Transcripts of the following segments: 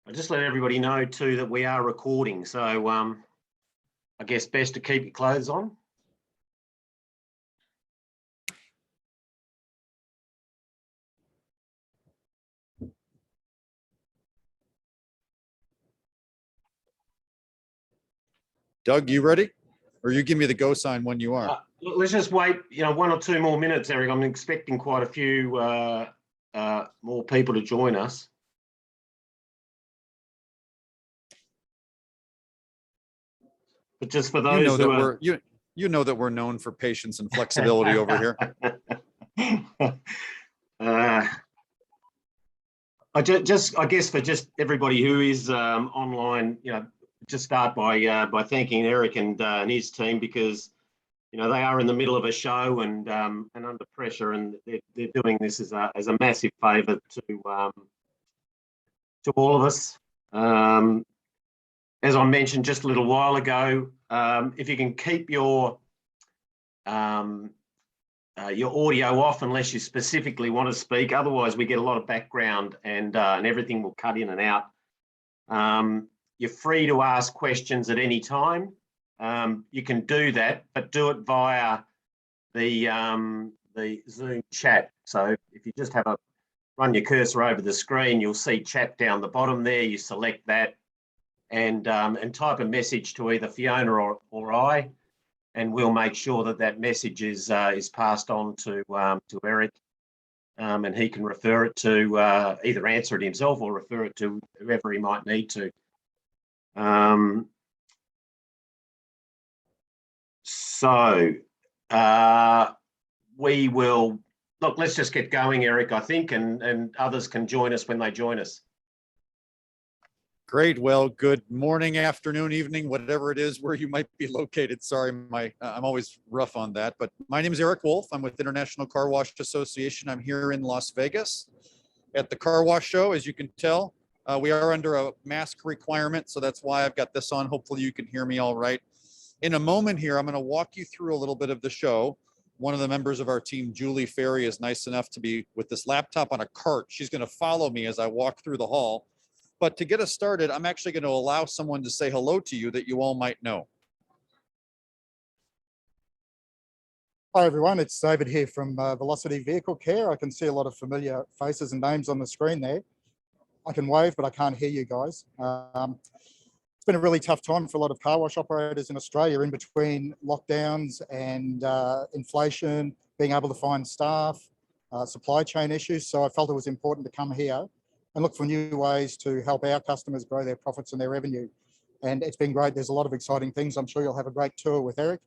I just let everybody know too that we are recording, so I guess best to keep your clothes on. Doug, you ready? Or you give me the go sign when you are. Let's just wait, 1 or 2 more minutes, Eric. I'm expecting quite a few more people to join us. But just for those you know that we're known for patience and flexibility over here. I guess for just everybody who is online, just start by thanking Eric and his team, because they are in the middle of a show and under pressure, and they're doing this as a massive favour to all of us. As I mentioned just a little while ago, if you can keep your audio off unless you specifically want to speak, otherwise we get a lot of background and everything will cut in and out. You're free to ask questions at any time. You can do that, but do it via the Zoom chat. So if you just run your cursor over the screen, you'll see chat down the bottom there. You select that and type a message to either Fiona or I, and we'll make sure that message is passed on to Eric, and he can refer it to either answer it himself or refer it to whoever he might need to. We will look. Let's just get going, Eric. I think, and others can join us when they join us. Great. Well, good morning, afternoon, evening, whatever it is where you might be located. Sorry, I'm always rough on that. But my name is Eric Wulf. I'm with International Carwash Association. I'm here in Las Vegas at the Carwash show. As you can tell, we are under a mask requirement, so that's why I've got this on. Hopefully you can hear me all right. In a moment here, I'm going to walk you through a little bit of the show. One of the members of our team, Julie Ferry, is nice enough to be with this laptop on a cart. She's going to follow me as I walk through the hall. But to get us started, I'm actually going to allow someone to say hello to you that you all might know. Hi everyone, it's David here from Velocity Vehicle Care. I can see a lot of familiar faces and names on the screen there. I can wave, but I can't hear you guys. It's been a really tough time for a lot of car wash operators in Australia, in between lockdowns and inflation, being able to find staff, supply chain issues. So I felt it was important to come here and look for new ways to help our customers grow their profits and their revenue. And it's been great. There's a lot of exciting things. I'm sure you'll have a great tour with Eric.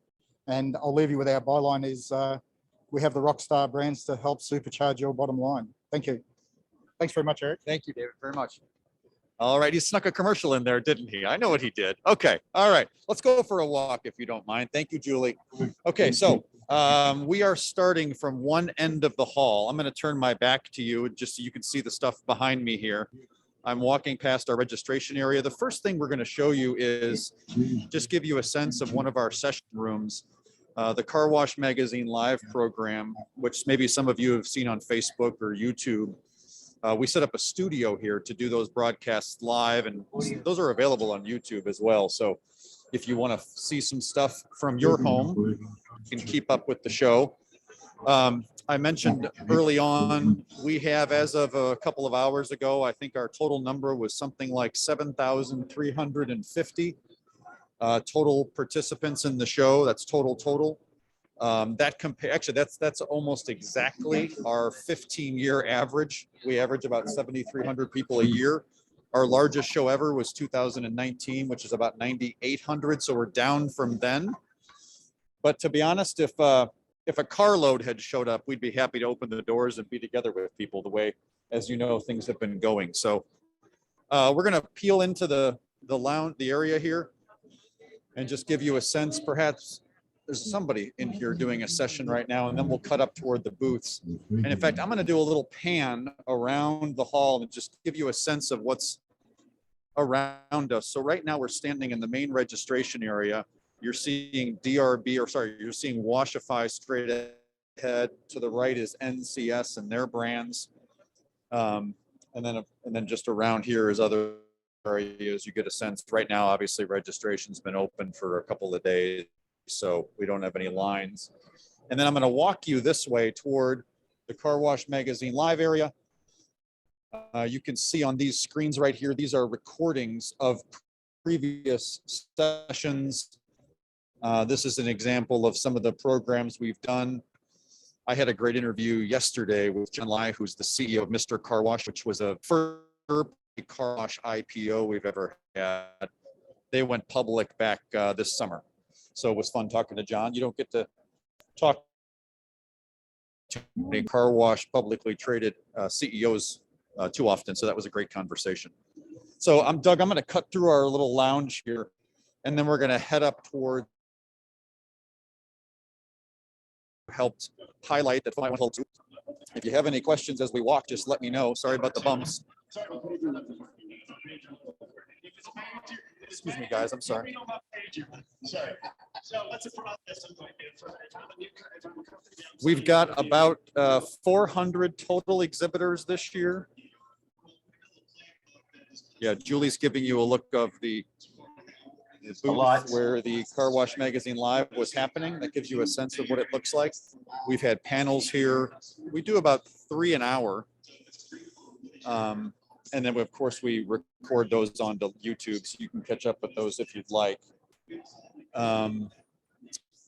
And I'll leave you with our byline is we have the rockstar brands to help supercharge your bottom line. Thank you. Thanks very much, Eric. Thank you, David, very much. All right, he snuck a commercial in there, didn't he? I know what he did. Okay, all right. Let's go for a walk if you don't mind. Thank you, Julie. Okay, so we are starting from one end of the hall. I'm going to turn my back to you just so you can see the stuff behind me here. I'm walking past our registration area. The first thing we're going to show you is just give you a sense of one of our session rooms, the Car Wash Magazine live program, which maybe some of you have seen on Facebook or YouTube. We set up a studio here to do those broadcasts live, and those are available on YouTube as well. So if you want to see some stuff from your home, you can keep up with the show. I mentioned early on, we have, as of a couple of hours ago, I think our total number was something like 7,350 total participants in the show. That's total. Actually, that's almost exactly our 15-year average. We average about 7,300 people a year. Our largest show ever was 2019, which is about 9,800. So we're down from then. But to be honest, if a carload had showed up, we'd be happy to open the doors and be together with people the way, as you know, things have been going. So we're going to peel into the lounge, the area here, and just give you a sense. Perhaps there's somebody in here doing a session right now, and then we'll cut up toward the booths. And in fact, I'm going to do a little pan around the hall and just give you a sense of what's around us. So right now we're standing in the main registration area. You're seeing you're seeing Washify straight ahead. To the right is NCS and their brands. And then just around here is other areas, you get a sense. Right now, obviously, registration's been open for a couple of days, so we don't have any lines. And then I'm going to walk you this way toward the Car Wash Magazine live area. You can see on these screens right here, these are recordings of previous sessions. This is an example of some of the programs we've done. I had a great interview yesterday with John Lai, who's the CEO of Mr. Car Wash, which was a first car wash IPO we've ever had. They went public back this summer. So it was fun talking to John. You don't get to talk to a car wash publicly traded CEOs too often. So that was a great conversation. So Doug, I'm going to cut through our little lounge here, and then we're going to head up toward helped highlight that. If you have any questions as we walk, just let me know. Sorry about the bumps. Excuse me, guys. I'm sorry. We've got about 400 total exhibitors this year. Yeah, Julie's giving you a look of the booth where the Car Wash Magazine Live was happening. That gives you a sense of what it looks like. We've had panels here. We do about 3 an hour. And then, of course, we record those onto YouTube, so you can catch up with those if you'd like.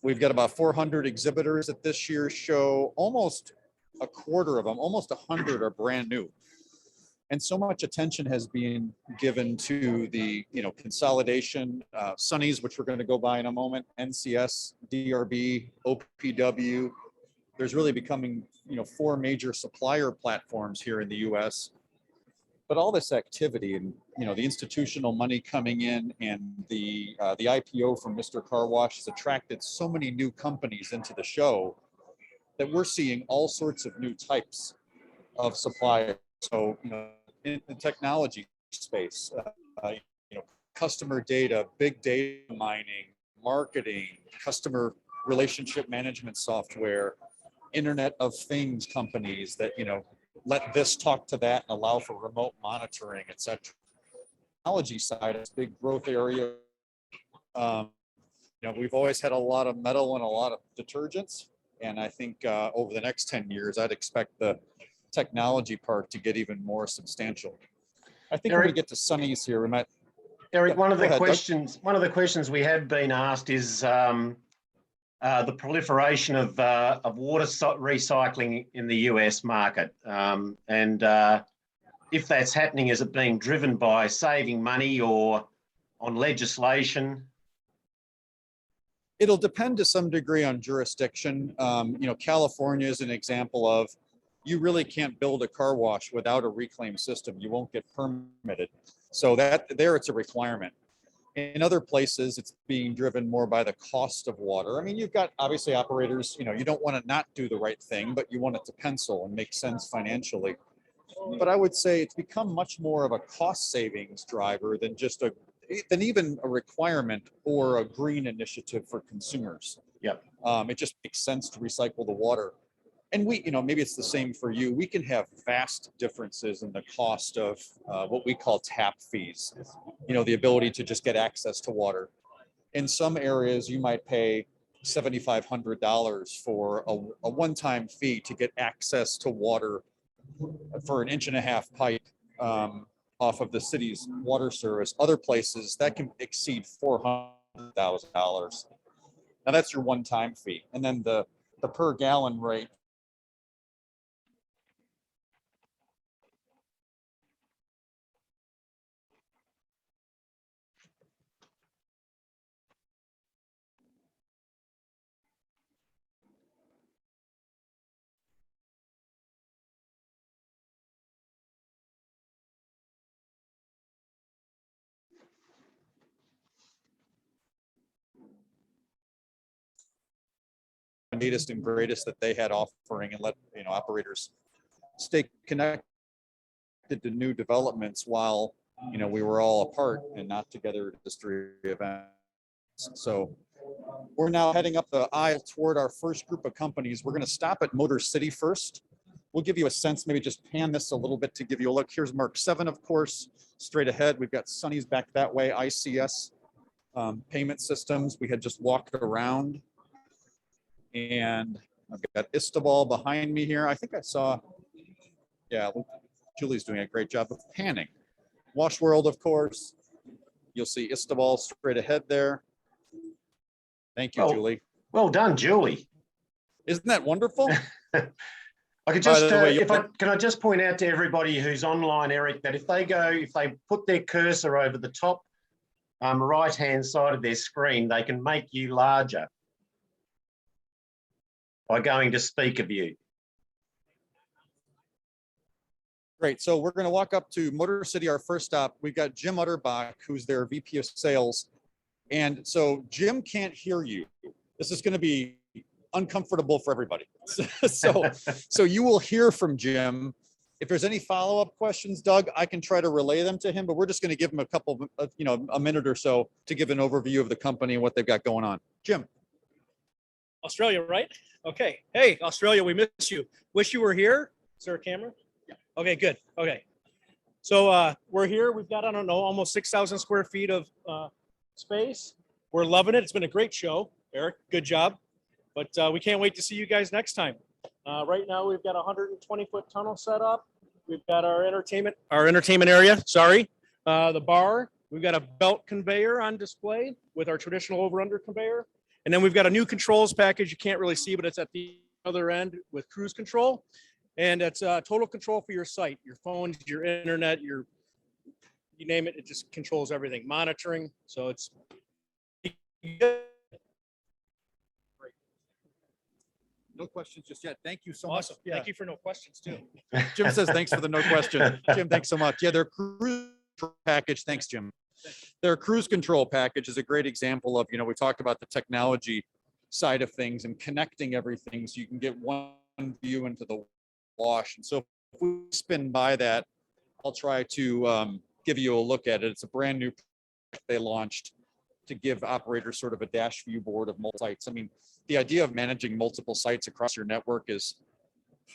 We've got about 400 exhibitors at this year's show. Almost a quarter of them, almost 100 are brand new. And so much attention has been given to the, consolidation, Sunny's, which we're going to go by in a moment, NCS, DRB, OPW. There's really becoming, 4 major supplier platforms here in the U.S. But all this activity and, the institutional money coming in and the IPO from Mr. Car Wash has attracted so many new companies into the show that we're seeing all sorts of new types of suppliers. So, in the technology space, customer data, big data mining, marketing, customer relationship management software, Internet of Things companies that, let this talk to that and allow for remote monitoring, et cetera. Technology side is a big growth area. We've always had a lot of metal and a lot of detergents. And I think over the next 10 years, I'd expect the technology part to get even more substantial. I think when we get to Sunny's here, we might. Eric, one of the questions we have been asked is the proliferation of water recycling in the US market, and if that's happening, is it being driven by saving money or on legislation? It'll depend to some degree on jurisdiction. California is an example of, you really can't build a car wash without a reclaim system. You won't get permitted. So there it's a requirement. In other places, it's being driven more by the cost of water. I mean, you've got obviously operators, you don't want to not do the right thing, but you want it to pencil and make sense financially. But I would say it's become much more of a cost savings driver than even a requirement or a green initiative for consumers. Yep. It just makes sense to recycle the water. And maybe it's the same for you. We can have vast differences in the cost of what we call tap fees, the ability to just get access to water. In some areas, you might pay $7,500 for a one-time fee to get access to water for an 1.5-inch pipe off of the city's water service. Other places, that can exceed $400,000. Now, that's your one-time fee. And then the per gallon rate neatest and greatest that they had offering, and let operators stay connected to new developments while we were all apart and not together at industry events. So we're now heading up the aisle toward our first group of companies. We're going to stop at Motor City first. we'll give you a sense, maybe just pan this a little bit to give you a look. Here's Mark 7, of course, straight ahead. We've got Sonny's back that way, ICS payment systems. We had just walked around, and I've got Istobal behind me here. I think I saw, yeah, Julie's doing a great job of panning. Wash World, of course. You'll see Istobal straight ahead there. Thank you, Julie. Well done, Julie. Isn't that wonderful? I could just, way, can I just point out to everybody who's online, Eric, that if they put their cursor over the top right-hand side of their screen, they can make you larger by going to speaker view. Great. So we're going to walk up to Motor City, our first stop. We've got Jim Utterbach, who's their VP of Sales. And so Jim can't hear you. This is going to be uncomfortable for everybody. So you will hear from Jim. If there's any follow-up questions, Doug, I can try to relay them to him, but we're just going to give him a couple of, a minute or so to give an overview of the company and what they've got going on. Jim. Australia, right? Okay. Hey, Australia, we miss you. Wish you were here. Is there a camera? Yeah. Okay, good. Okay. So we're here. We've got, I don't know, almost 6,000 square feet of space. We're loving it. It's been a great show, Eric. Good job. But we can't wait to see you guys next time. Right now, we've got a 120-foot tunnel set up. We've got our entertainment area. Sorry, the bar. We've got a belt conveyor on display with our traditional over/under conveyor, and then we've got a new controls package. You can't really see, but it's at the other end with cruise control, and it's total control for your site, your phones, your internet, you name it. It just controls everything. Monitoring. So it's No questions just yet. Thank you so awesome. much. Yeah. Thank you for no questions too. Jim says thanks for the no question. Jim, thanks so much. Yeah, their cruise package. Thanks, Jim. Their cruise control package is a great example of, we talked about the technology side of things and connecting everything so you can get one view into the wash. And so if we spin by that, I'll try to give you a look at it. It's a brand new product they launched to give operators sort of a dash view board of multiple sites. I mean, the idea of managing multiple sites across your network is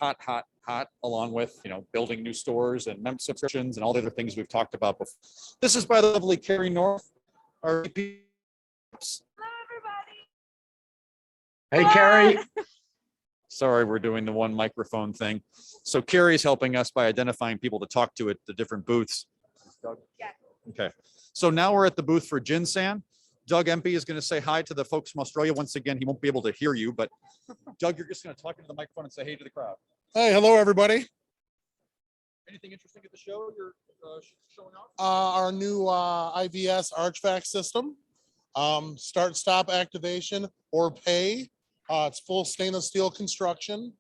hot, along with, building new stores and member subscriptions and all the other things we've talked about before. This is by the lovely Carrie North, our VP. Hello, everybody. Hey, Carrie. Sorry, we're doing the one microphone thing. So Carrie's helping us by identifying people to talk to at the different booths. Yes. Okay. So now we're at the booth for Jinsan. Doug Empey is going to say hi to the folks from Australia. Once again, he won't be able to hear you, but Doug, you're just going to talk into the microphone and say hey to the crowd. Hey, hello, everybody. Anything interesting at the show you're showing off? Our new IVS HVAC system, start-stop activation or pay. It's full stainless steel construction.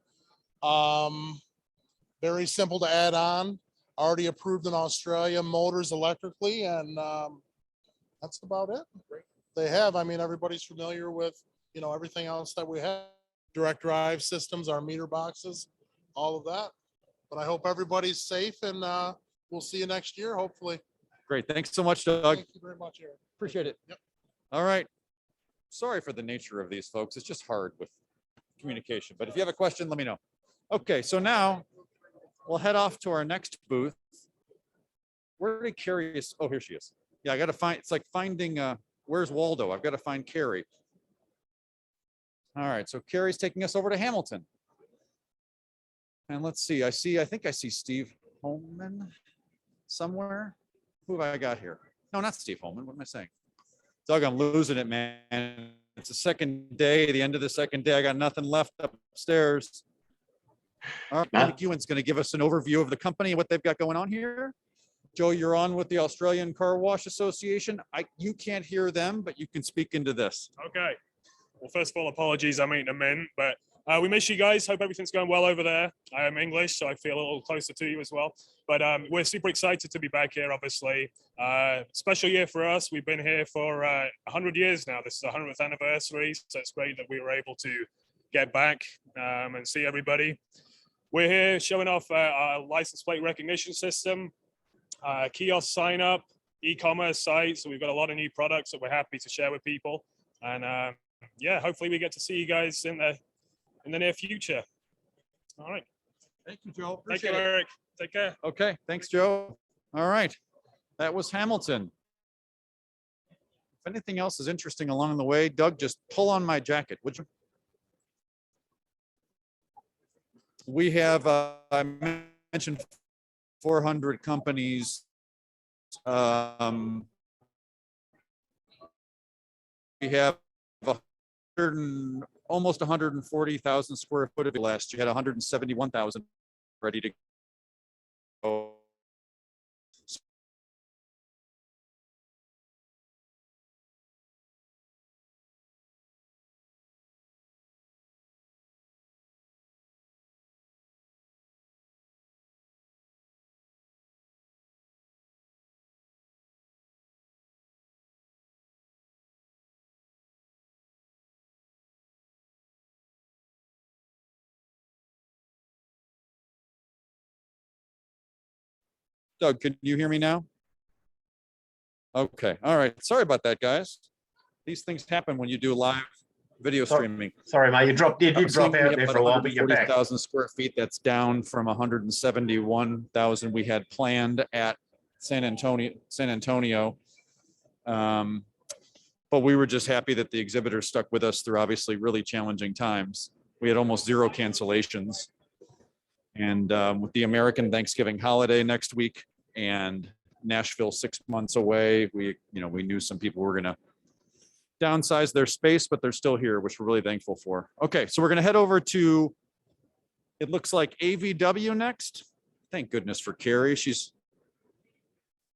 Very simple to add on. Already approved in Australia, motors electrically, and that's about it. They have, everybody's familiar with, everything else that we have. Direct drive systems, our meter boxes, all of that. But I hope everybody's safe, and we'll see you next year, hopefully. Great. Thanks so much, Doug. Thank you very much, Eric. Appreciate it. Yep. All right. Sorry for the nature of these folks. It's just hard with communication. But if you have a question, let me know. Okay, so now we'll head off to our next booth. Where did Carrie is? Oh, here she is. Yeah, I got to find, it's like finding, where's Waldo? I've got to find Carrie. All right, so Carrie's taking us over to Hamilton. And let's see, I think I see Steve Holman somewhere. Who have I got here? No, not Steve Holman. What am I saying? Doug, I'm losing it, man. It's the second day, the end of the second day. I got nothing left upstairs. All right, Mike Ewan's going to give us an overview of the company and what they've got going on here. Joe, you're on with the Australian Car Wash Association. You can't hear them, but you can speak into this. Okay. Well, first of all, apologies, I'm eating a mint, but we miss you guys. Hope everything's going well over there. I am English, so I feel a little closer to you as well. But we're super excited to be back here, obviously. Special year for us. We've been here for 100 years now. This is the 100th anniversary, so it's great that we were able to get back and see everybody. We're here showing off our license plate recognition system, kiosk sign up, e-commerce site. So we've got a lot of new products that we're happy to share with people. And yeah, hopefully we get to see you guys in the near future. All right. Thank you, Joe. Thank you, Appreciate it. Eric. Take care. Okay, thanks, Joe. All right, that was Hamilton. If anything else is interesting along the way, Doug, just pull on my jacket, would you? We have, I mentioned 400 companies. We have 100 and almost 140,000 square foot of it last year. Had 171,000 ready to go. Doug, can you hear me now? Okay, all right. Sorry about that, guys. These things happen when you do live video streaming. Sorry, mate, you did drop We out have there about for a while, but you're back. 140,000 square feet. That's down from 171,000 we had planned at San Antonio. But we were just happy that the exhibitors stuck with us through obviously really challenging times. We had almost zero cancellations. And with the American Thanksgiving holiday next week and Nashville 6 months away, we knew some people were going to downsize their space, but they're still here, which we're really thankful for. Okay, so we're going to head over to, it looks like AVW next. Thank goodness for Carrie. She's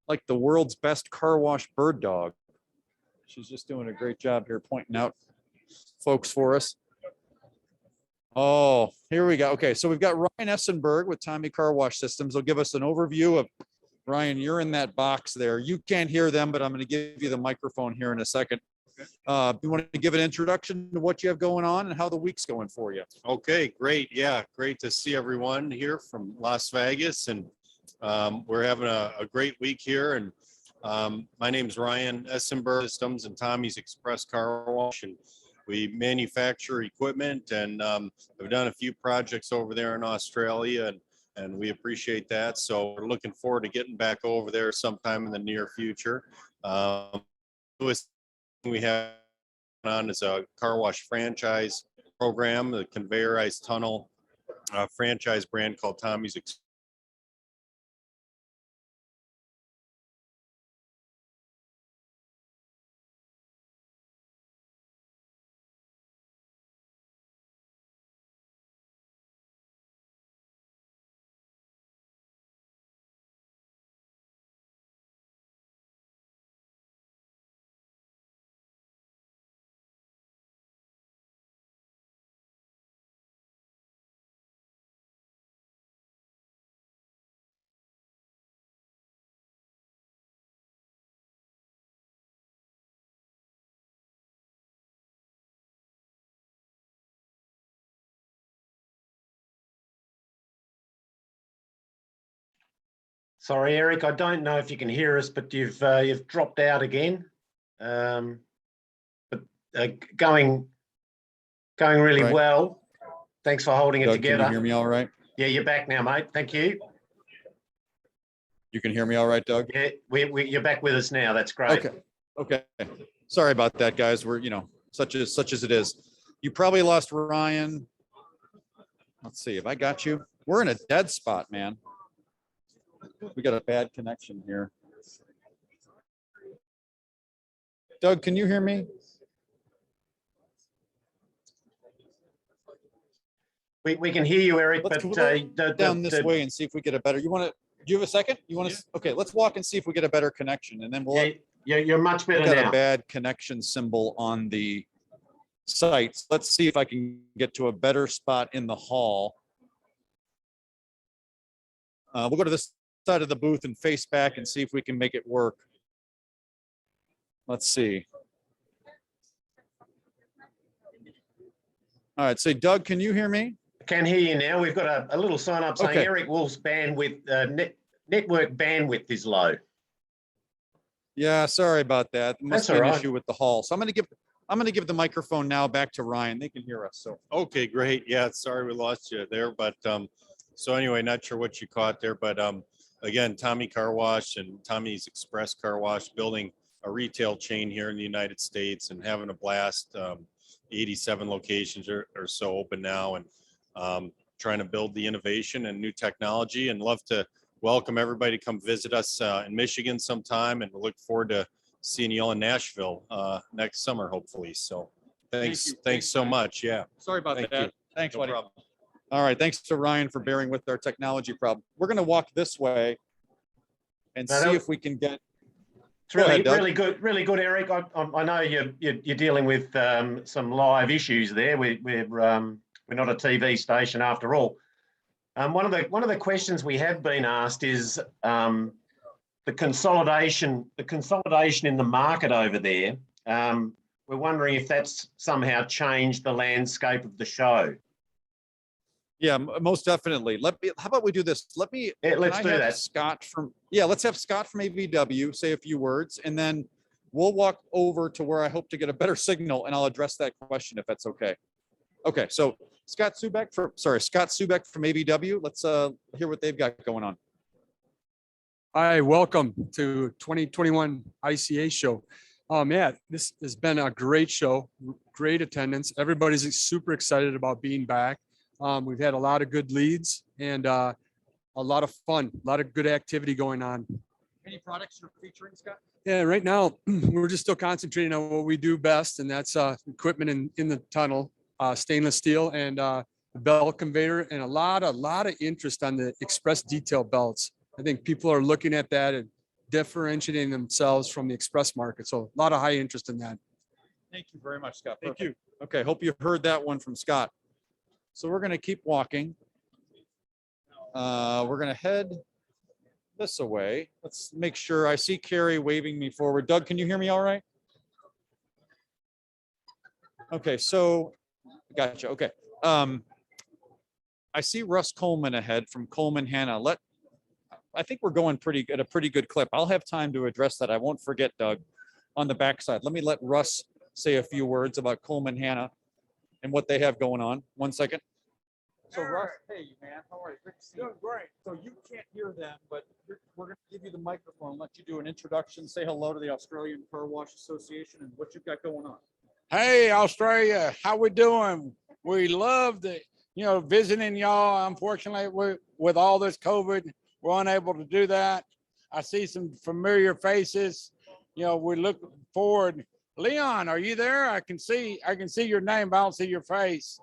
like the world's best car wash bird dog. She's just doing a great job here pointing out folks for us. Oh, here we go. Okay, so we've got Ryan Essenberg with Tommy Car Wash Systems. He'll give us an overview of, Ryan, you're in that box there. You can't hear them, but I'm going to give you the microphone here in a second. You want to give an introduction to what you have going on and how the week's going for you? Okay, great. Yeah, great to see everyone here from Las Vegas. And we're having a great week here. And my name is Ryan Essenberg Systems and Tommy's Express Car Wash. And we manufacture equipment and we've done a few projects over there in Australia and we appreciate that. So we're looking forward to getting back over there sometime in the near future. We have on is a car wash franchise program, the conveyorized tunnel franchise brand called Tommy's Express. Sorry, Eric, I don't know if you can hear us, but you've dropped out again. But going really Right. well. Thanks for holding it Doug, together. can you hear me all right? Yeah, you're back now, mate. Thank you. You can hear me all right, Doug? Yeah, you're back with us now. That's great. Okay. Sorry about that, guys. We're, such as it is. You probably lost Ryan. Let's see if I got you. We're in a dead spot, man. We got a bad connection here. Doug, can you hear me? We can hear you, Eric, Let's but down this way and see if we get a better. Do you have a second? You want to? Okay, let's walk and see if we get a better connection, and then we'll. Yeah, you're much better We got now. a bad connection symbol on the site. Let's see if I can get to a better spot in the hall. We'll go to this side of the booth and face back and see if we can make it work. Let's see. All right, say, Doug, can you hear me? I can hear you now. We've got a little sign up saying Okay. Eric Wulf's bandwidth, network bandwidth is low. Yeah, sorry about that. Must That's be an all right. issue with the hall. So I'm going to give the microphone now back to Ryan. They can hear us. So Okay, great. Yeah, sorry we lost you there, but So anyway, not sure what you caught there, but again, Tommy Car Wash and Tommy's Express Car Wash building a retail chain here in the United States and having a blast. 87 locations or so open now, and trying to build the innovation and new technology, and love to welcome everybody to come visit us in Michigan sometime, and we look forward to seeing you all in Nashville next summer, hopefully. So thanks so much. Yeah. Sorry about Thank that. you. Thanks, No buddy. problem. All right, thanks to Ryan for bearing with our technology problem. We're gonna walk this way and No, see that- if we can get. It's Go really, ahead, Doug. really good, Eric. I know you're dealing with some live issues there. We're not a TV station after all. One of the questions we have been asked is the consolidation in the market over there. We're wondering if that's somehow changed the landscape of the show. Yeah, most definitely. How about we do this? Yeah, can let's I do have that. let's have Scott from AVW say a few words, and then we'll walk over to where I hope to get a better signal, and I'll address that question if that's okay. Okay, so Scott Subeck from AVW. Let's hear what they've got going on. Hi, welcome to 2021 ICA show. Yeah, this has been a great show, great attendance. Everybody's super excited about being back. We've had a lot of good leads and a lot of fun, a lot of good activity going on. Any products you're featuring, Scott? Yeah, right now we're just still concentrating on what we do best, and that's equipment in the tunnel, stainless steel and the belt conveyor, and a lot of interest on the express detail belts. I think people are looking at that and differentiating themselves from the express market. So a lot of high interest in that. Thank you very much, Scott. Thank you. Okay, hope you heard that one from Scott. So we're going to keep walking. We're going to head this away. Let's make sure. I see Carrie waving me forward. Doug, can you hear me all right? Okay, so gotcha. Okay. I see Russ Coleman ahead from Coleman Hanna. I think we're going at a pretty good clip. I'll have time to address that. I won't forget, Doug, on the backside. Let me let Russ say a few words about Coleman Hanna and what they have going on. 1 second. So Russ, hey man, how are you? Good to see you. Great. So you can't hear them, but we're going to give you the microphone, let you do an introduction, say hello to the Australian Car Wash Association and what you've got going on. Hey, Australia, how we doing? We love visiting y'all. Unfortunately, with all this COVID, we're unable to do that. I see some familiar faces. We look forward. Leon, are you there? I can see your name, but I don't see your face.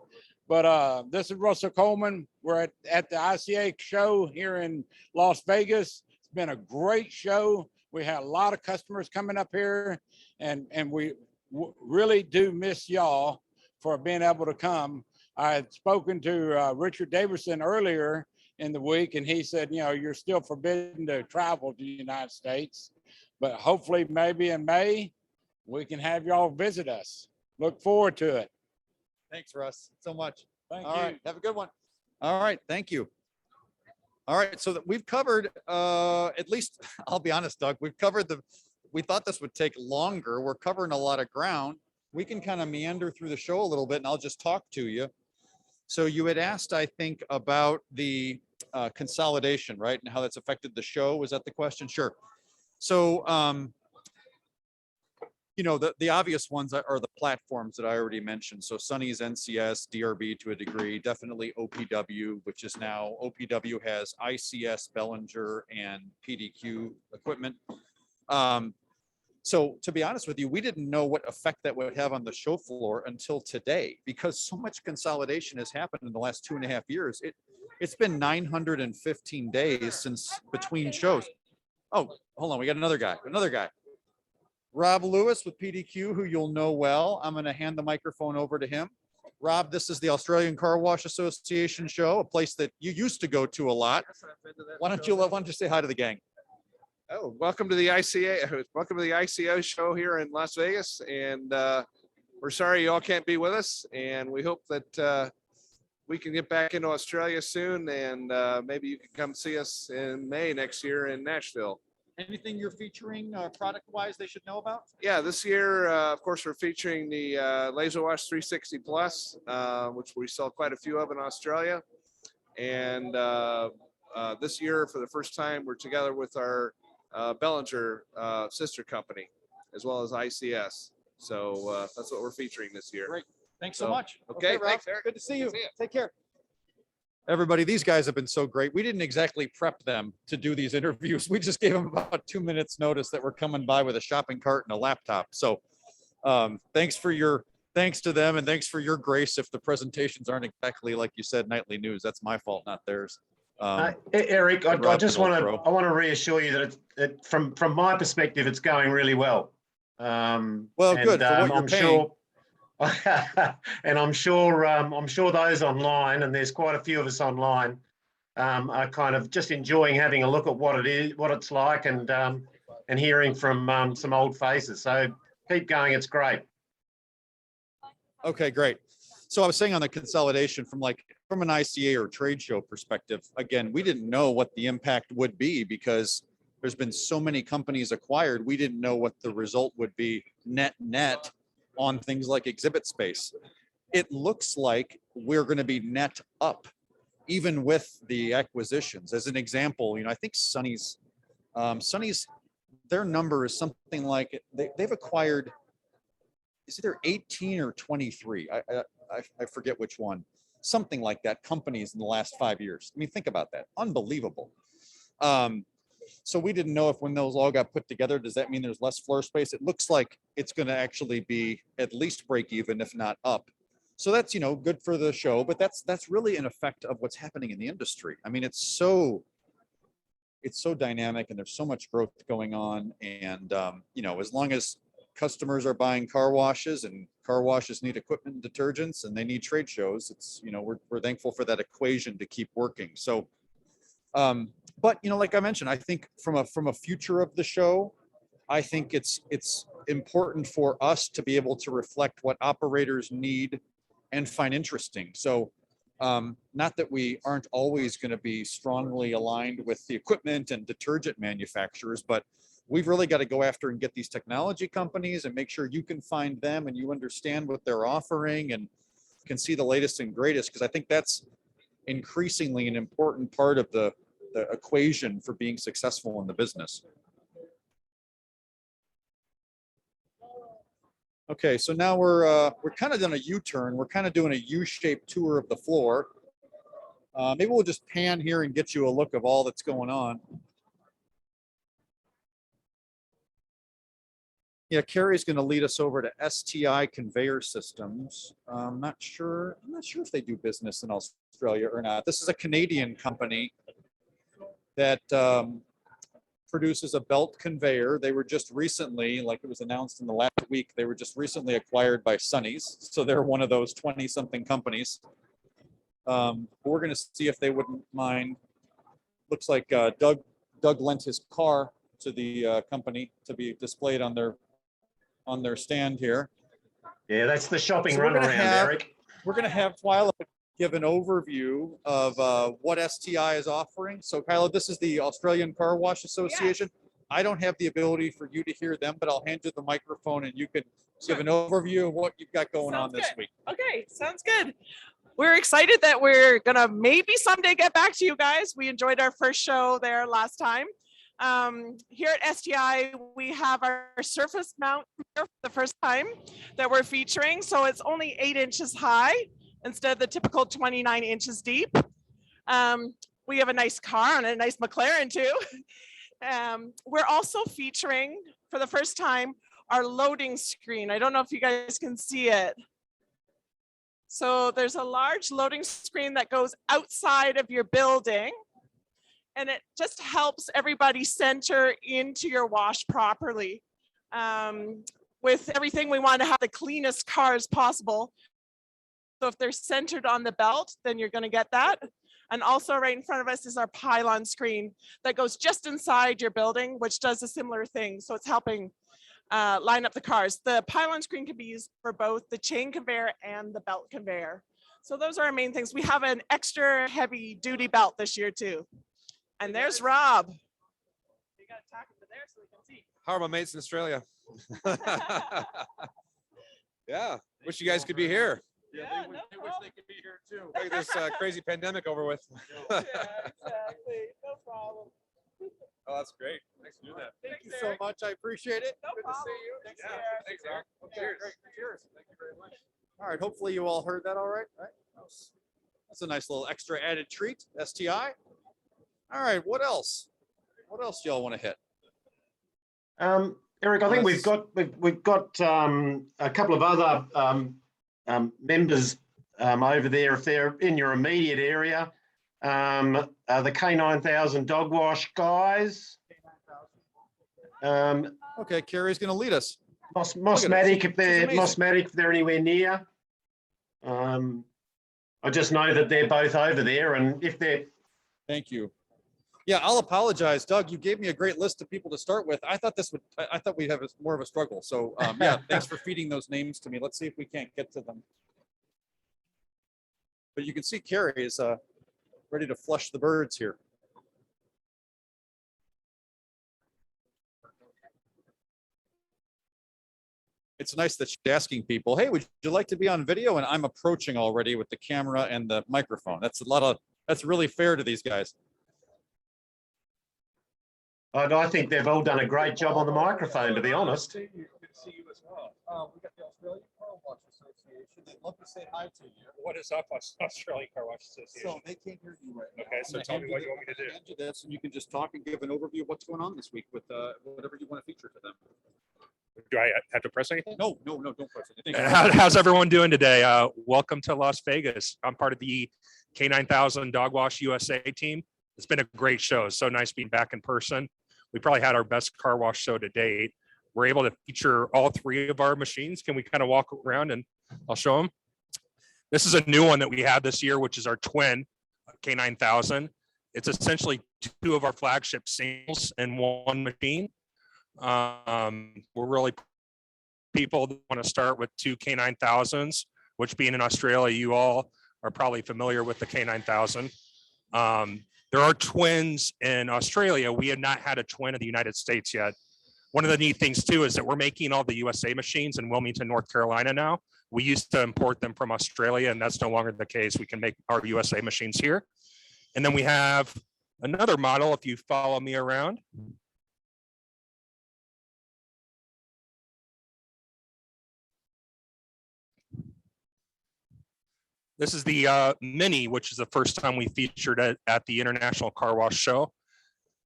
But this is Russell Coleman. We're at the ICA show here in Las Vegas. It's been a great show. We had a lot of customers coming up here, and we really do miss y'all for being able to come. I had spoken to Richard Davison earlier in the week, and he said, you're still forbidden to travel to the United States, but hopefully maybe in May, we can have y'all visit us. Look forward to it. Thanks, Russ, so much. Thank All you. right, have a good one. All right, thank you. All right, so that we've covered, at least, I'll be honest, Doug, we thought this would take longer. We're covering a lot of ground. We can kind of meander through the show a little bit and I'll just talk to you. So you had asked, I think, about the consolidation, right? And how that's affected the show. Was that the question? Sure. So, the obvious ones are the platforms that I already mentioned. So Sunny's NCS, DRB to a degree, definitely OPW, which is now OPW has ICS, Bellinger, and PDQ equipment. So to be honest with you, we didn't know what effect that would have on the show floor until today, because so much consolidation has happened in the last 2.5 years. It's been 915 days since between shows. Oh, hold on. We got another guy. Rob Lewis with PDQ, who you'll know well. I'm going to hand the microphone over to him. Rob, this is the Australian Car Wash Association show, a place that you used to go to a lot. Why don't you say hi to the gang? Oh, welcome to the ICA. Welcome to the ICO show here in Las Vegas. And we're sorry you all can't be with us. And we hope that we can get back into Australia soon. And maybe you can come see us in May next year in Nashville. Anything you're featuring product-wise they should know about? Yeah, this year, of course, we're featuring the Laser Wash 360 Plus, which we sell quite a few of in Australia. And this year, for the first time, we're together with our Bellinger sister company, as well as ICS. So that's what we're featuring this year. Great. Thanks so So, much. okay, Rob. thanks, Eric. Good to see you. Good to see you. Take care. Everybody, these guys have been so great. We didn't exactly prep them to do these interviews. We just gave them about 2 minutes notice that we're coming by with a shopping cart and a laptop. So thanks to them, and thanks for your grace if the presentations aren't exactly like you said, nightly news. That's my fault, not theirs. Eric, I Rob's just an old want pro. to reassure you that from my perspective, it's going really well. Well, good for what you're I'm paying. sure, and I'm sure those online, and there's quite a few of us online, are kind of just enjoying having a look at what it is, what it's like, and hearing from some old faces. So keep going, it's great. Okay, great. So I was saying on the consolidation from an ICA or trade show perspective, again, we didn't know what the impact would be because there's been so many companies acquired. We didn't know what the result would be net on things like exhibit space. It looks like we're going to be net up, even with the acquisitions. As an example, I think Sonny's, their number is something like they've acquired, it's either 18 or 23. I forget which one, something like that, companies in the last 5 years. I mean, think about that. Unbelievable. So we didn't know if when those all got put together, does that mean there's less floor space? It looks like it's going to actually be at least break even, if not up. So that's, good for the show, but that's really an effect of what's happening in the industry. I mean, it's so dynamic and there's so much growth going on. And, as long as customers are buying car washes and car washes need equipment and detergents and they need trade shows, it's, we're thankful for that equation to keep working. So, but like I mentioned, I think from a future of the show, I think it's important for us to be able to reflect what operators need and find interesting. So not that we aren't always going to be strongly aligned with the equipment and detergent manufacturers, but we've really got to go after and get these technology companies and make sure you can find them and you understand what they're offering and can see the latest and greatest, because I think that's increasingly an important part of the equation for being successful in the business. Okay, so now we're kind of doing a U-turn. We're kind of doing a U-shaped tour of the floor. Maybe we'll just pan here and get you a look of all that's going on. Yeah, Carrie's going to lead us over to STI Conveyor Systems. I'm not sure if they do business in Australia or not. This is a Canadian company that produces a belt conveyor. They were just recently, like it was announced in the last week, they were just recently acquired by Sonny's. So they're one of those 20-something companies. We're going to see if they wouldn't mind. Looks like Doug lent his car to the company to be displayed on their stand here. Yeah, that's the shopping So runaround, Eric. We're going to have Twyla give an overview of what STI is offering. So Kyla, this is the Australian Car Wash Association. Yes. I don't have the ability for you to hear them, but I'll hand you the microphone and you can give an overview of what you've got going on this week. Okay, sounds good. We're excited that we're gonna maybe someday get back to you guys. We enjoyed our first show there last time. Here at STI, we have our surface mount for the first time that we're featuring. So it's only 8 inches high instead of the typical 29 inches deep. We have a nice car and a nice McLaren too. We're also featuring for the first time our loading screen. I don't know if you guys can see it. So there's a large loading screen that goes outside of your building, and it just helps everybody center into your wash properly. With everything, we want to have the cleanest cars possible. So if they're centered on the belt, then you're going to get that. And also right in front of us is our pylon screen that goes just inside your building, which does a similar thing. So it's helping line up the cars. The pylon screen can be used for both the chain conveyor and the belt conveyor. So those are our main things. We have an extra heavy duty belt this year too. And there's Rob. You got to talk to there so we can see. How are my mates in Australia? Yeah, wish you guys could be here. Yeah, wish, no they wish problem. they could be here too. Get this crazy pandemic over with. Yeah, exactly. No problem. Oh, that's great. Thanks for doing that. Thank you so much. I appreciate it. No problem. Thanks, thanks, Eric. Cheers. Cheers. Thank you very much. All right. Hopefully you all heard that all right. That's a nice little extra added treat. STI. All right. What else? What else do y'all want to hit? Eric, I think Yes. we've got a couple of other members over there if they're in your immediate area. The K9000 Dog Wash guys. Okay, Carrie's going to lead us. Mossmatic if they're amazing. Mossmatic if they're anywhere near. I just know that they're both over there, and if they're Thank you. Yeah, I'll apologize, Doug. You gave me a great list of people to start with. I thought I thought we'd have more of a struggle. So yeah, thanks for feeding those names to me. Let's see if we can't get to them. But you can see Carrie is ready to flush the birds here. It's nice that she's asking people, hey, would you like to be on video? And I'm approaching already with the camera and the microphone. That's really fair to these guys. I think they've all done a great job on the microphone, to be honest. Good to see you as well. We got the Australian Carwash Association. They'd love to say hi to you. What is up, Australian Carwash Association? So they can't hear you right now. Okay, so I'm tell gonna me what you want me to do. hand you this, and you can just talk and give an overview of what's going on this week with whatever you want to feature to them. Do I have to press anything? No, don't press anything. How's everyone doing today? Welcome to Las Vegas. I'm part of the K9000 Dog Wash USA team. It's been a great show. It's so nice being back in person. We probably had our best car wash show to date. We're able to feature all three of our machines. Can we kind of walk around and I'll show them? This is a new one that we had this year, which is our twin K9000. It's essentially two of our flagship singles in one machine. We're really people that want to start with two K9000s, which being in Australia, you all are probably familiar with the K9000. There are twins in Australia. We have not had a twin in the United States yet. One of the neat things too is that we're making all the USA machines in Wilmington, North Carolina now. We used to import them from Australia, and that's no longer the case. We can make our USA machines here. And then we have another model, if you follow me around. This is the Mini, which is the first time we featured it at the International Car Wash Show.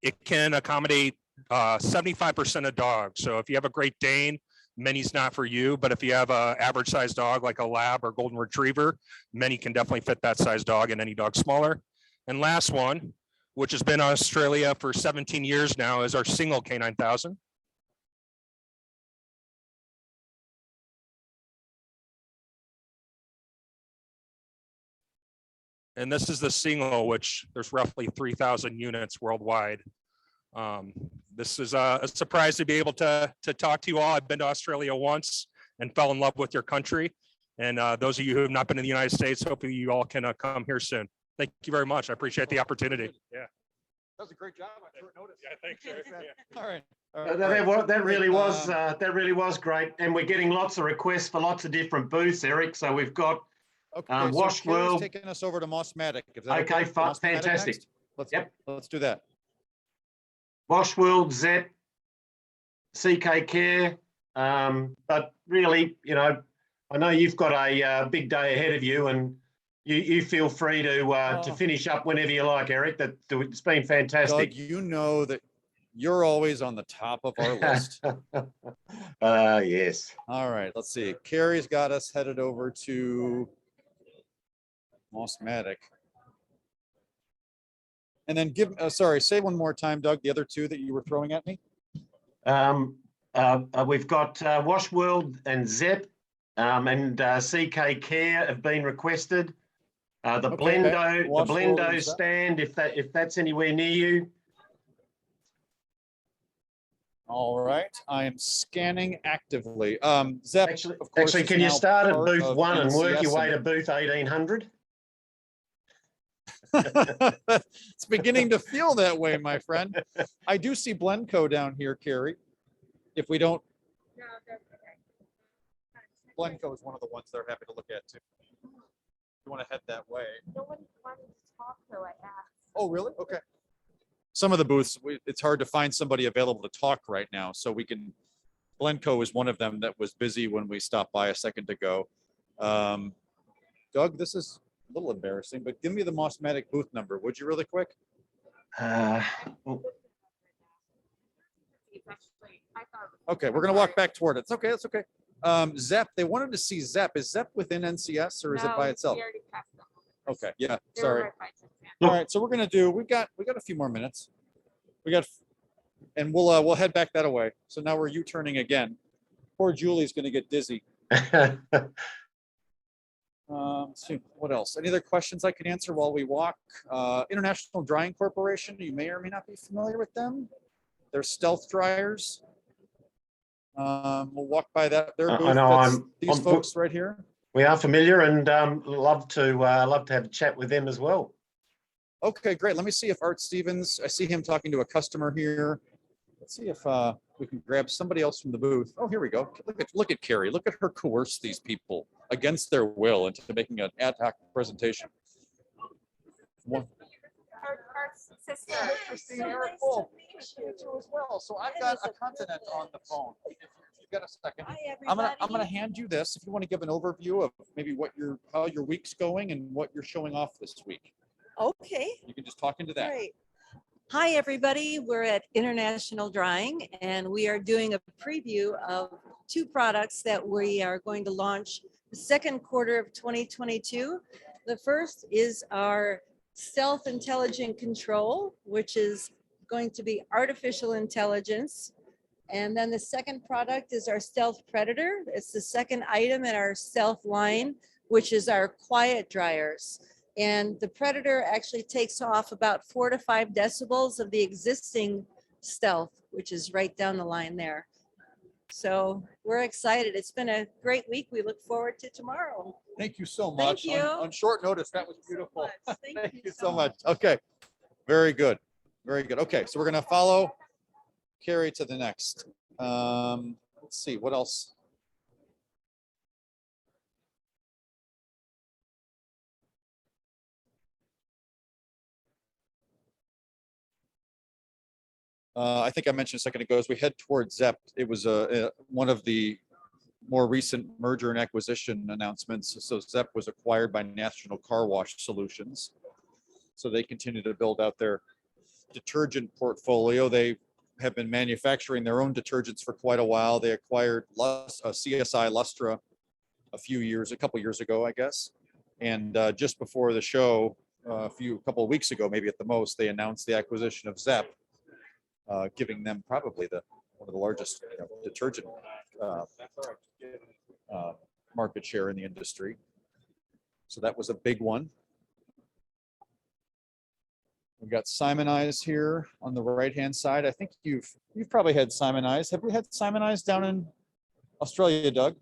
It can accommodate 75% of dogs. So if you have a Great Dane, Mini's not for you. But if you have an average size dog like a Lab or Golden Retriever, Mini can definitely fit that size dog and any dog smaller. And last one, which has been in Australia for 17 years now, is our single K9000. And this is the single, which there's roughly 3,000 units worldwide. This is a surprise to be able to talk to you all. I've been to Australia once and fell in love with your country. And those of you who have not been in the United States, hopefully you all can come here soon. Thank you very much. I appreciate the opportunity. Yeah. That was a great job. I short notice. Yeah, thanks, Eric. Yeah. All right. That really was great, and we're getting lots of requests for lots of different booths, Eric. So we've got Okay, Wash so Carrie's World. taking us over to Mossmatic. Is that Okay, Mossmatic fantastic. next? Yep. Let's do that. Wash World, Zep, CK Care. But really, I know you've got a big day ahead of you, and you feel free to finish up whenever you like, Eric. It's been fantastic. Doug, you know that you're always on the top of our list. Yes. All right, let's see. Carrie's got us headed over to Mossmatic. And then say one more time, Doug, the other two that you were throwing at me. We've got Wash World and Zep, and CK Care have been requested. The Blendo stand, if that's anywhere near you. All right, I am scanning actively. Zep, Actually, of course, is can you now start at part booth of 1 and work your NCS way to booth 1800? It's beginning to feel that way, my friend. I do see Blenco down here, Carrie. If we don't, Blenco is one of the ones they're happy to look at too. You want to head that way? No one wanted to talk, so I asked. Oh, really? Okay. Some of the booths, it's hard to find somebody available to talk right now. So we can, Glencoe is one of them that was busy when we stopped by a second ago. Doug, this is a little embarrassing, but give me the Mossmatic booth number, would you, really quick? Okay, we're gonna walk back toward it. It's okay, that's okay. Zep, they wanted to see Zep. Is Zep within NCS or is it by itself? Okay, yeah, sorry. All right, so we're gonna do, we got a few more minutes. And we'll head back that way. So now we're U-turning again. Poor Julie's gonna get dizzy. Let's see, what else? Any other questions I can answer while we walk? International Drying Corporation, you may or may not be familiar with them. They're stealth dryers. We'll walk by that. Their booth. I know These folks right here. We are familiar and love to have a chat with them as well. Okay, great. Let me see if Art Stevens, I see him talking to a customer here. Let's see if we can grab somebody else from the booth. Oh, here we go. Look at Carrie. Look at her coerce these people against their will into making an ad hoc presentation. Our sister. Christine, Eric Wulf. Nice to meet you as well. So I've got a continent on the phone. If you've got a second, I'm gonna hand you this. If you want to give an overview of maybe how your week's going and what you're showing off this week. Okay. You can just talk into that. Great. Hi, everybody. We're at International Drying, and we are doing a preview of two products that we are going to launch the second quarter of 2022. The first is our Stealth Intelligent Control, which is going to be artificial intelligence. And then the second product is our Stealth Predator. It's the second item in our Stealth line, which is our quiet dryers. And the Predator actually takes off about 4 to 5 decibels of the existing Stealth, which is right down the line there. So we're excited. It's been a great week. We look forward to tomorrow. Thank you so much. Thank you. On short notice, that was beautiful. Thank you so much. Okay, very good. Very good. Okay, so we're gonna follow Carrie to the next. Let's see, what else? I think I mentioned a second ago, as we head towards Zep, it was one of the more recent merger and acquisition announcements. So Zep was acquired by National Carwash Solutions. So they continue to build out their detergent portfolio. They have been manufacturing their own detergents for quite a while. They acquired CSI Lustra a couple years ago, I guess. And just before the show, a couple of weeks ago, maybe at the most, they announced the acquisition of Zep, giving them probably one of the largest detergent market share in the industry. So that was a big one. We've got Simonize here on the right-hand side. I think you've probably had Simonize. Have we had Simonize down in Australia, Doug?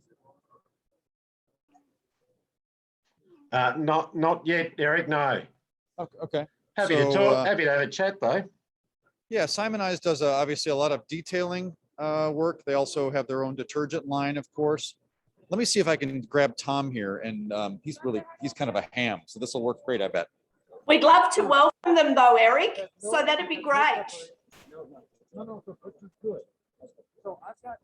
Not yet, Eric. No. Okay. Happy to talk. Happy to have a chat though. Yeah, Simonize does obviously a lot of detailing work. They also have their own detergent line, of course. Let me see if I can grab Tom here, and he's kind of a ham, so this will work great, I bet. We'd love to welcome them though, Eric, so that'd be great. No, good. So I've got.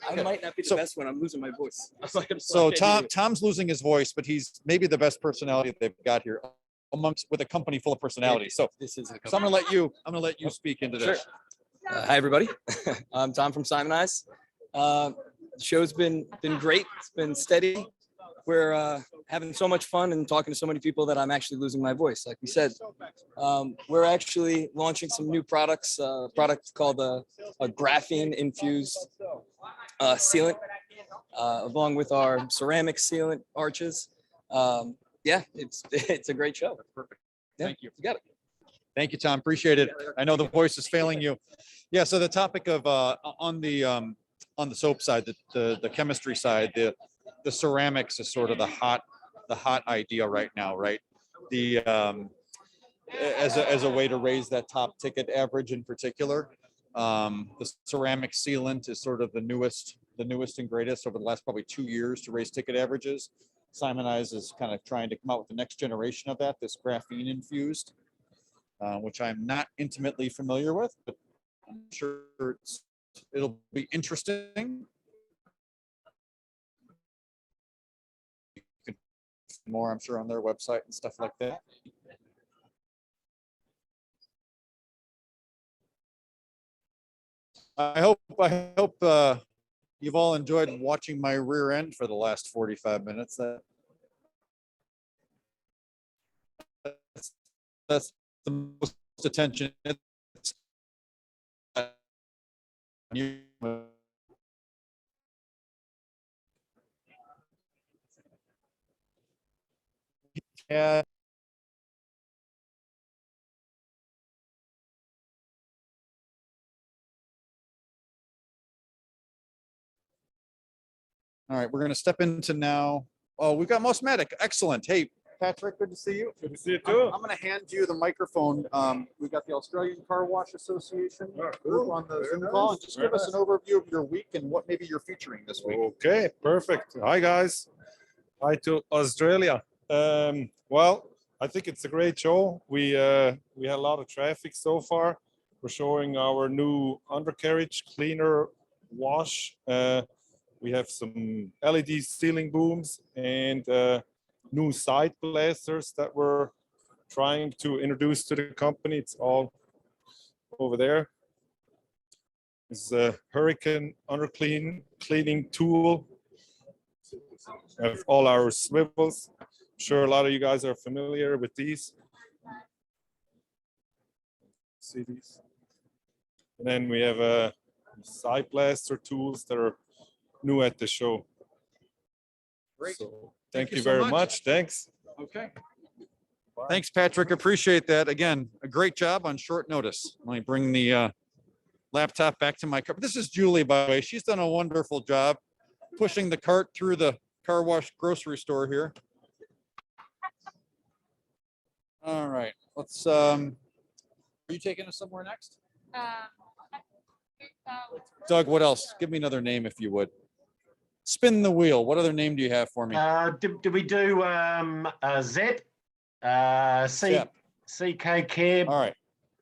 I might not be the best when I'm losing my voice. So Tom's losing his voice, but he's maybe the best personality they've got here with a company full of personalities. So I'm gonna let you speak into this. Sure. Hi everybody. I'm Tom from Simonize. The show's been great. It's been steady. We're having so much fun and talking to so many people that I'm actually losing my voice. Like we said, we're actually launching some new products. A product called a graphene infused sealant, along with our ceramic sealant arches. Yeah, it's a great show. Perfect. Yeah, Thank you. You got it. Thank you, Tom. Appreciate it. I know the voice is failing you. Yeah. So the topic of on the soap side, the chemistry side, the ceramics is sort of the hot idea right now, right? as a way to raise that top ticket average in particular. The ceramic sealant is sort of the newest and greatest over the last probably 2 years to raise ticket averages. Simonize is kind of trying to come out with the next generation of that, this graphene infused, which I'm not intimately familiar with, but I'm sure it'll be interesting. More, I'm sure, on their website and stuff like that. I hope you've all enjoyed watching my rear end for the last 45 minutes. That's the most attention. Yeah. All right, we're going to step into now. Oh, we've got Mosmetic. Excellent. Hey, Patrick, good to see you. Good to see you too. I'm going to hand you the microphone. We've got the Australian Car Wash Association group on the Zoom call. And just give us an overview of your week and what maybe you're featuring this week. Okay, perfect. Hi, guys. Hi to Australia. Well, I think it's a great show. We had a lot of traffic so far. We're showing our new undercarriage cleaner wash. We have some LED ceiling booms and new side blasters that we're trying to introduce to the company. It's all over there. It's a hurricane cleaning tool of all our swivels. I'm sure a lot of you guys are familiar with these. See these? And then we have side blaster tools that are new at the show. Great. So, thank you so very much. Thanks. Okay. Thanks, Patrick. Appreciate that. Again, a great job on short notice. Let me bring the laptop back to my car. This is Julie, by the way. She's done a wonderful job pushing the cart through the car wash grocery store here. All right. Let's, are you taking us somewhere next? Doug, what else? Give me another name if you would. Spin the wheel. What other name do you have for me? Did we do Zep? CK Cab. All right.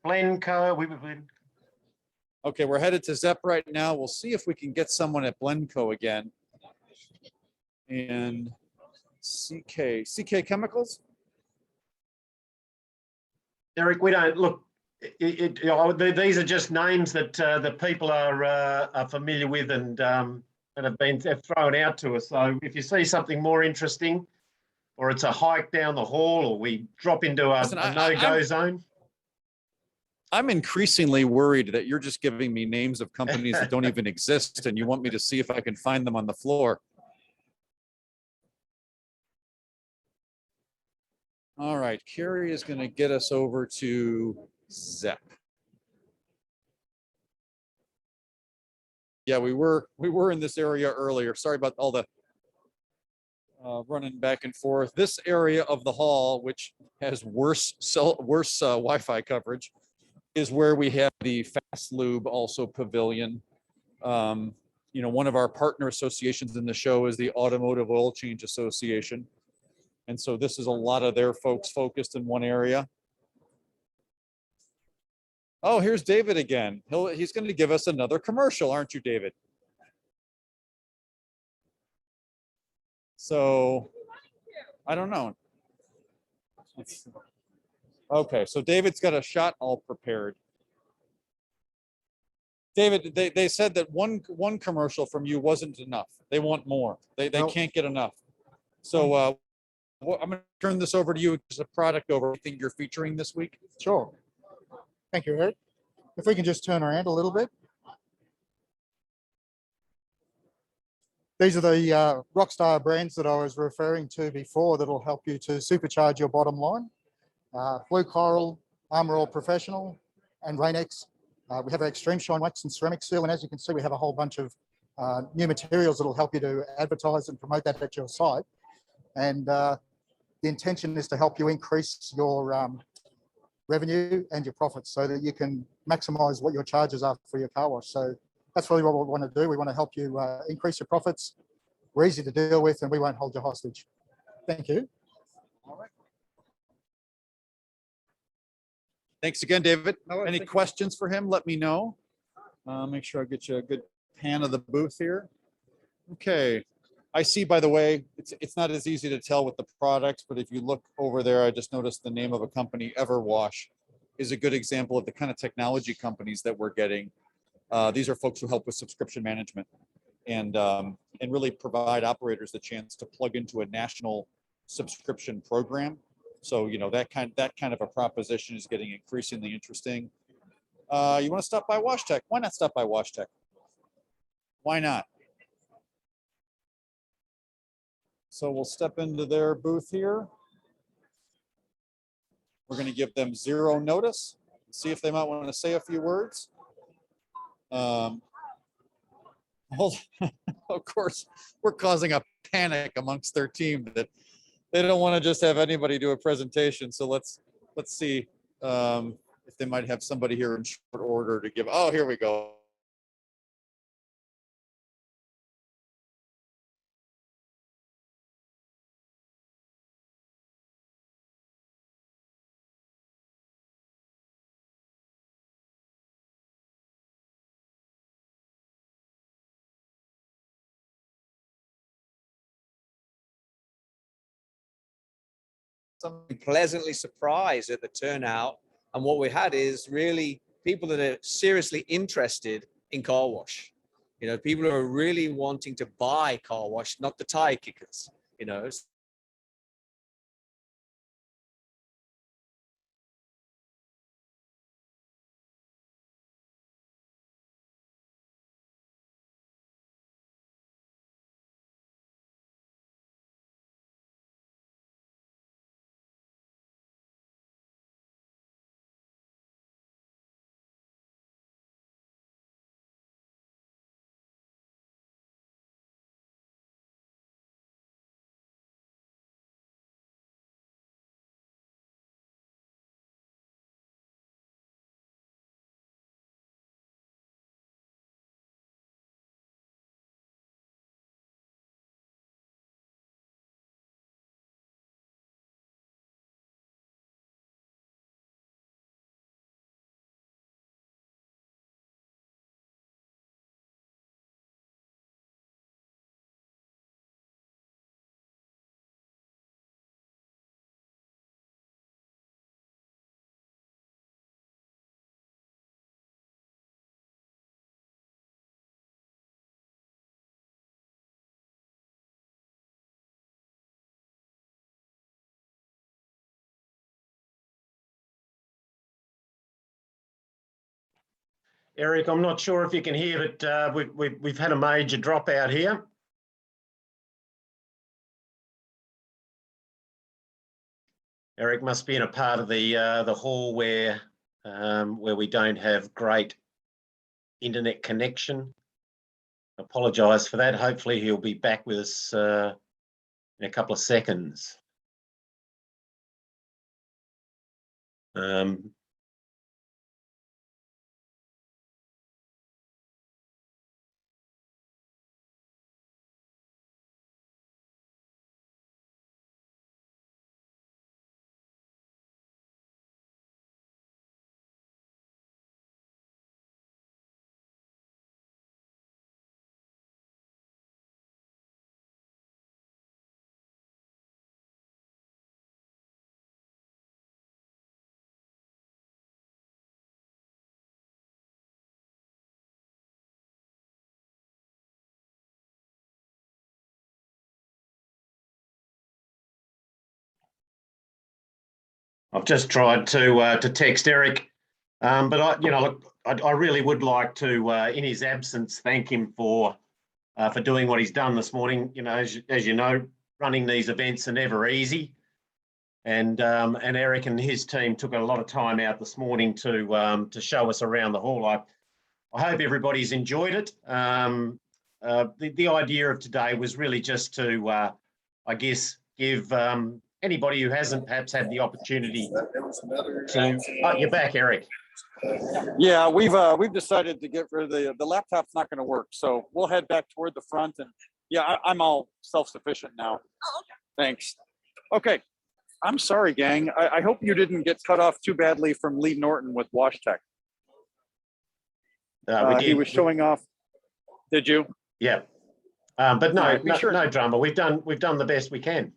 Blenco. Okay, we're headed to Zep right now. We'll see if we can get someone at Blenco again. And CK Chemicals. Eric, we don't look. These are just names that the people are familiar with and have been thrown out to us. So if you see something more interesting, or it's a hike down the hall, or we drop into a no-go zone. I'm increasingly worried that you're just giving me names of companies that don't even exist, and you want me to see if I can find them on the floor. All right, Carrie is going to get us over to Zep. Yeah, we were in this area earlier. Sorry about all the running back and forth. This area of the hall, which has worse Wi-Fi coverage, is where we have the Fast Lube also pavilion. You know, one of our partner associations in the show is the Automotive Oil Change Association. And so this is a lot of their folks focused in one area. Oh, here's David again. He's going to give us another commercial, aren't you, David? So, I don't know. Okay, so David's got a shot all prepared. David, they said that one commercial from you wasn't enough. They want more. They can't get enough. So I'm going to turn this over to you as a product over. Anything you're featuring this week? Sure. Thank you, Eric. If we can just turn around a little bit. These are the Rockstar brands that I was referring to before that'll help you to supercharge your bottom line. Blue Coral, Armor All Professional, and Rain-X. We have our Extreme Shine Wax and Ceramic Seal, and as you can see, we have a whole bunch of new materials that'll help you to advertise and promote that at your site. And the intention is to help you increase your revenue and your profits so that you can maximize what your charges are for your car wash. So that's really what we want to do. We want to help you increase your profits. We're easy to deal with and we won't hold you hostage. Thank you. Thanks again, David. Any questions for him? Let me know. Make sure I get you a good pan of the booth here. Okay. I see, by the way, it's not as easy to tell with the products, but if you look over there, I just noticed the name of a company, Everwash, is a good example of the kind of technology companies that we're getting. These are folks who help with subscription management and really provide operators the chance to plug into a national subscription program. So, you know, that kind of a proposition is getting increasingly interesting. You want to stop by WashTech? Why not stop by WashTech? Why not? So we'll step into their booth here. We're going to give them 0 notice, see if they might want to say a few words. Of course, we're causing a panic amongst their team that they don't want to just have anybody do a presentation. So let's see if they might have somebody here in short order to give. Oh, here we go. Pleasantly surprised at the turnout, and what we had is really people that are seriously interested in car wash. You know, people who are really wanting to buy car wash, not the tire kickers, you know. Eric, I'm not sure if you can hear, but we've had a major dropout here. Eric must be in a part of the hall where we don't have great internet connection. Apologise for that. Hopefully he'll be back with us in a couple of seconds. I've just tried to text Eric, but I really would like to, in his absence, thank him for doing what he's done this morning. You know, as you know, running these events are never easy, and Eric and his team took a lot of time out this morning to show us around the hall. I hope everybody's enjoyed it. The idea of today was really just to, I guess, give anybody who hasn't perhaps had the opportunity Oh, you're back, Eric. Yeah, we've decided to get rid of the laptop's not going to work, so we'll head back toward the front. And yeah, I'm all self-sufficient now. Thanks. Okay, I'm sorry, gang. I hope you didn't get cut off too badly from Lee Norton with Wash Tech. He was showing off. Did you? Yeah, but no, Right, no, no drama. We've done the best we can.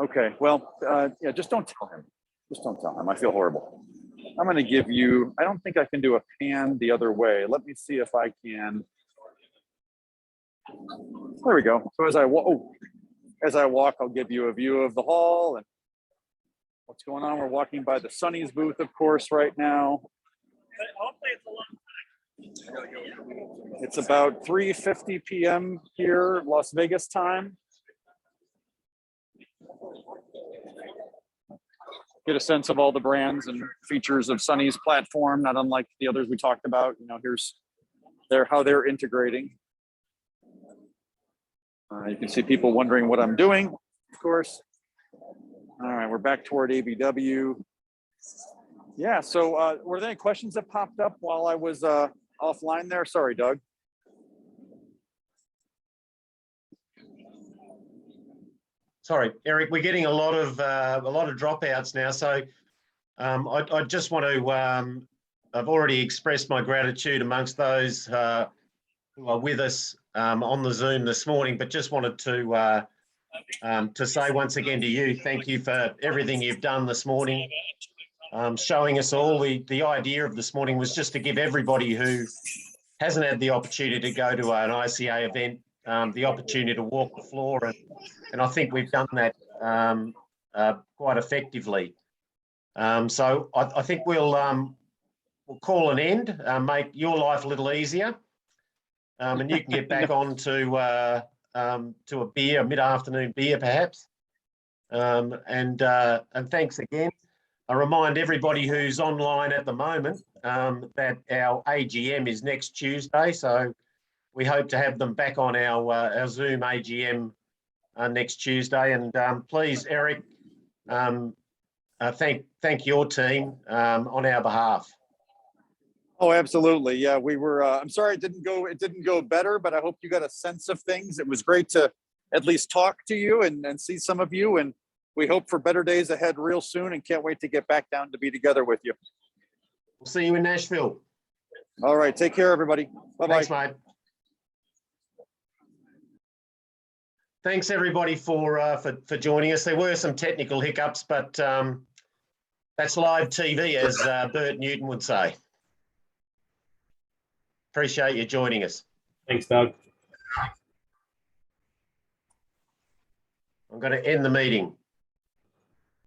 Okay, well, yeah, just don't tell him. Just don't tell him. I feel horrible. I'm going to give you, I don't think I can do a pan the other way. Let me see if I can. There we go. So as I walk, I'll give you a view of the hall and what's going on. We're walking by the Sonny's booth, of course, right now. It's about 3:50 p.m. here, Las Vegas time. Get a sense of all the brands and features of Sonny's platform, not unlike the others we talked about. You know, here's how they're integrating. You can see people wondering what I'm doing, of course. All right, we're back toward ABW. Yeah, so were there any questions that popped up while I was offline there? Sorry, Doug. Sorry, Eric, we're getting a lot of dropouts now. So I just want to, I've already expressed my gratitude amongst those who are with us on the Zoom this morning, but just wanted to say once again to you, thank you for everything you've done this morning. Showing us all the idea of this morning was just to give everybody who hasn't had the opportunity to go to an ICA event the opportunity to walk the floor, and I think we've done that quite effectively. So I think we'll call an end, make your life a little easier, and you can get back on to a beer, mid-afternoon beer perhaps. And thanks again. I remind everybody who's online at the moment that our AGM is next Tuesday, so we hope to have them back on our Zoom AGM next Tuesday. And please, Eric, thank your team on our behalf. Oh, absolutely. Yeah, we were. I'm sorry it didn't go better, but I hope you got a sense of things. It was great to at least talk to you and see some of you, and we hope for better days ahead real soon, and can't wait to get back down to be together with you. We'll see you in Nashville. All right, take care, everybody. Bye-bye. Thanks, mate. Thanks everybody for joining us. There were some technical hiccups, but that's live TV, as Bert Newton would say. Appreciate you joining us. Thanks, Doug. I'm going to end the meeting.